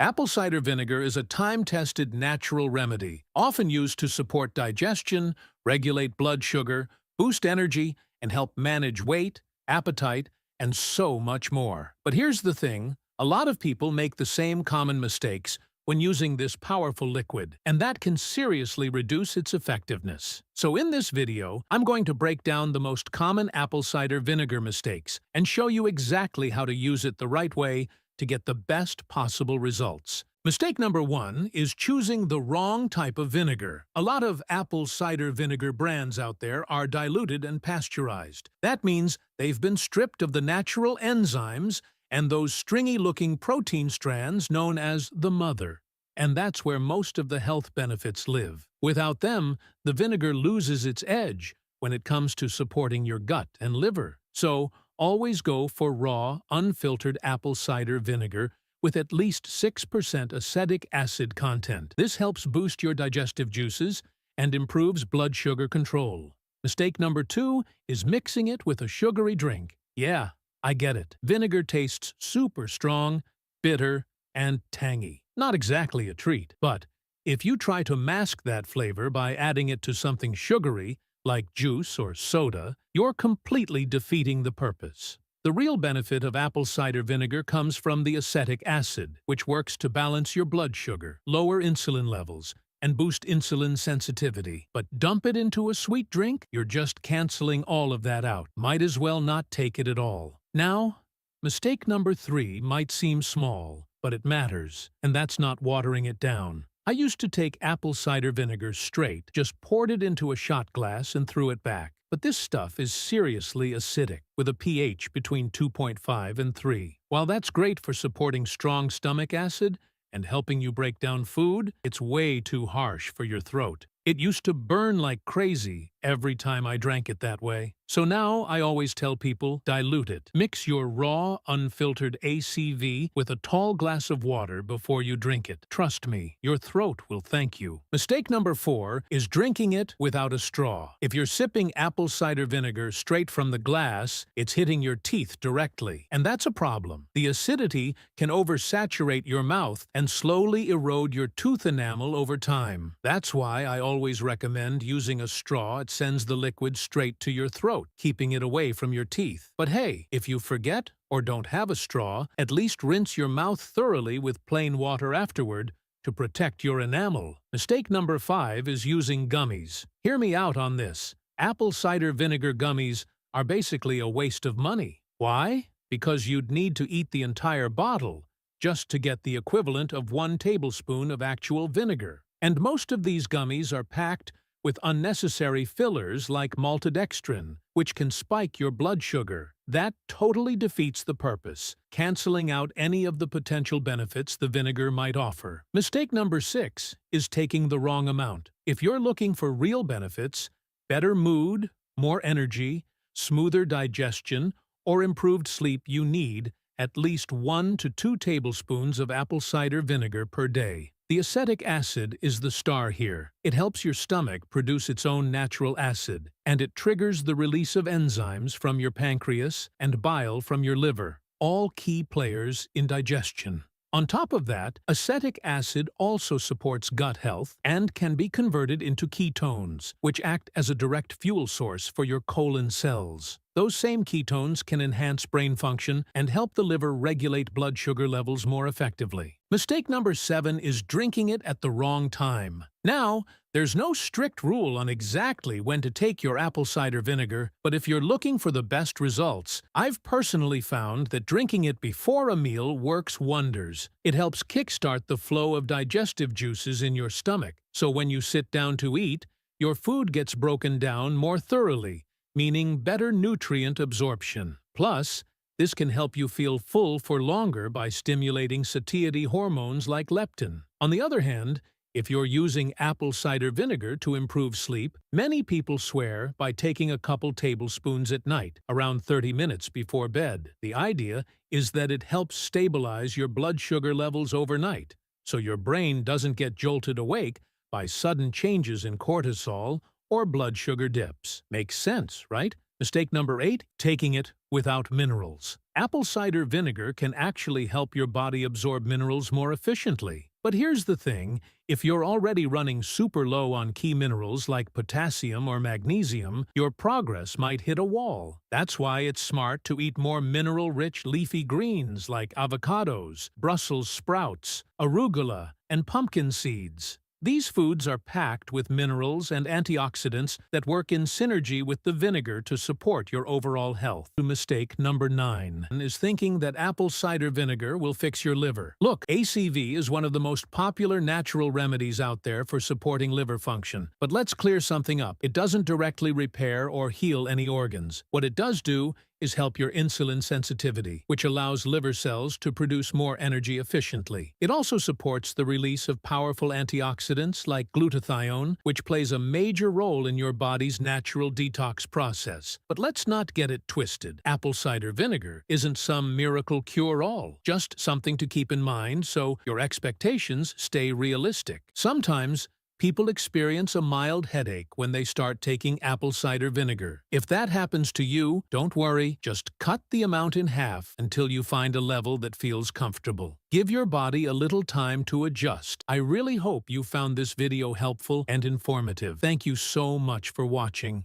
Apple cider vinegar is a time-tested natural remedy, often used to support digestion, regulate blood sugar, boost energy, and help manage weight, appetite, and so much more. But here's the thing, a lot of people make the same common mistakes when using this powerful liquid, and that can seriously reduce its effectiveness. So in this video, I'm going to break down the most common apple cider vinegar mistakes and show you exactly how to use it the right way to get the best possible results. Mistake number 1 is choosing the wrong type of vinegar. A lot of apple cider vinegar brands out there are diluted and pasteurized. That means they've been stripped of the natural enzymes and those stringy-looking protein strands known as the mother. And that's where most of the health benefits live. Without them, the vinegar loses its edge when it comes to supporting your gut and liver. So, always go for raw, unfiltered apple cider vinegar with at least 6% acetic acid content. This helps boost your digestive juices and improves blood sugar control. Mistake number 2 is mixing it with a sugary drink. Yeah, I get it. Vinegar tastes super strong, bitter, and tangy. Not exactly a treat, but if you try to mask that flavor by adding it to something sugary, like juice or soda, you're completely defeating the purpose. The real benefit of apple cider vinegar comes from the acetic acid, which works to balance your blood sugar, lower insulin levels, and boost insulin sensitivity. But dump it into a sweet drink? You're just canceling all of that out. Might as well not take it at all. Now, mistake number 3 might seem small, but it matters, and that's not watering it down. I used to take apple cider vinegar straight, just poured it into a shot glass and threw it back. But this stuff is seriously acidic, with a pH between 2.5 and 3. While that's great for supporting strong stomach acid and helping you break down food, it's way too harsh for your throat. It used to burn like crazy every time I drank it that way. So now I always tell people, dilute it. Mix your raw, unfiltered ACV with a tall glass of water before you drink it. Trust me, your throat will thank you. Mistake number 4 is drinking it without a straw. If you're sipping apple cider vinegar straight from the glass, it's hitting your teeth directly. And that's a problem. The acidity can oversaturate your mouth and slowly erode your tooth enamel over time. That's why I always recommend using a straw. It sends the liquid straight to your throat, keeping it away from your teeth. But hey, if you forget or don't have a straw, at least rinse your mouth thoroughly with plain water afterward to protect your enamel. Mistake number 5 is using gummies. Hear me out on this. Apple cider vinegar gummies are basically a waste of money. Why? Because you'd need to eat the entire bottle just to get the equivalent of 1 tablespoon of actual vinegar. And most of these gummies are packed with unnecessary fillers like maltodextrin, which can spike your blood sugar. That totally defeats the purpose, canceling out any of the potential benefits the vinegar might offer. Mistake number 6 is taking the wrong amount. If you're looking for real benefits, better mood, more energy, smoother digestion, or improved sleep, you need at least 1 to 2 tablespoons of apple cider vinegar per day. The acetic acid is the star here. It helps your stomach produce its own natural acid, and it triggers the release of enzymes from your pancreas and bile from your liver, all key players in digestion. On top of that, acetic acid also supports gut health and can be converted into ketones, which act as a direct fuel source for your colon cells. Those same ketones can enhance brain function and help the liver regulate blood sugar levels more effectively. Mistake number 7 is drinking it at the wrong time. Now, there's no strict rule on exactly when to take your apple cider vinegar, but if you're looking for the best results, I've personally found that drinking it before a meal works wonders. It helps kickstart the flow of digestive juices in your stomach, so when you sit down to eat, your food gets broken down more thoroughly, meaning better nutrient absorption. Plus, this can help you feel full for longer by stimulating satiety hormones like leptin. On the other hand, if you're using apple cider vinegar to improve sleep, many people swear by taking a couple tablespoons at night, around 30 minutes before bed. The idea is that it helps stabilize your blood sugar levels overnight, so your brain doesn't get jolted awake by sudden changes in cortisol or blood sugar dips. Makes sense, right? Mistake number 8, taking it without minerals. Apple cider vinegar can actually help your body absorb minerals more efficiently. But here's the thing, if you're already running super low on key minerals like potassium or magnesium, your progress might hit a wall. That's why it's smart to eat more mineral-rich leafy greens like avocados, Brussels sprouts, arugula, and pumpkin seeds. These foods are packed with minerals and antioxidants that work in synergy with the vinegar to support your overall health. Mistake number 9 is thinking that apple cider vinegar will fix your liver. Look, ACV is one of the most popular natural remedies out there for supporting liver function. But let's clear something up. It doesn't directly repair or heal any organs. What it does do is help your insulin sensitivity, which allows liver cells to produce more energy efficiently. It also supports the release of powerful antioxidants like glutathione, which plays a major role in your body's natural detox process. But let's not get it twisted. Apple cider vinegar isn't some miracle cure-all, just something to keep in mind so your expectations stay realistic. Sometimes, people experience a mild headache when they start taking apple cider vinegar. If that happens to you, don't worry, just cut the amount in half until you find a level that feels comfortable. Give your body a little time to adjust. I really hope you found this video helpful and informative. Thank you so much for watching.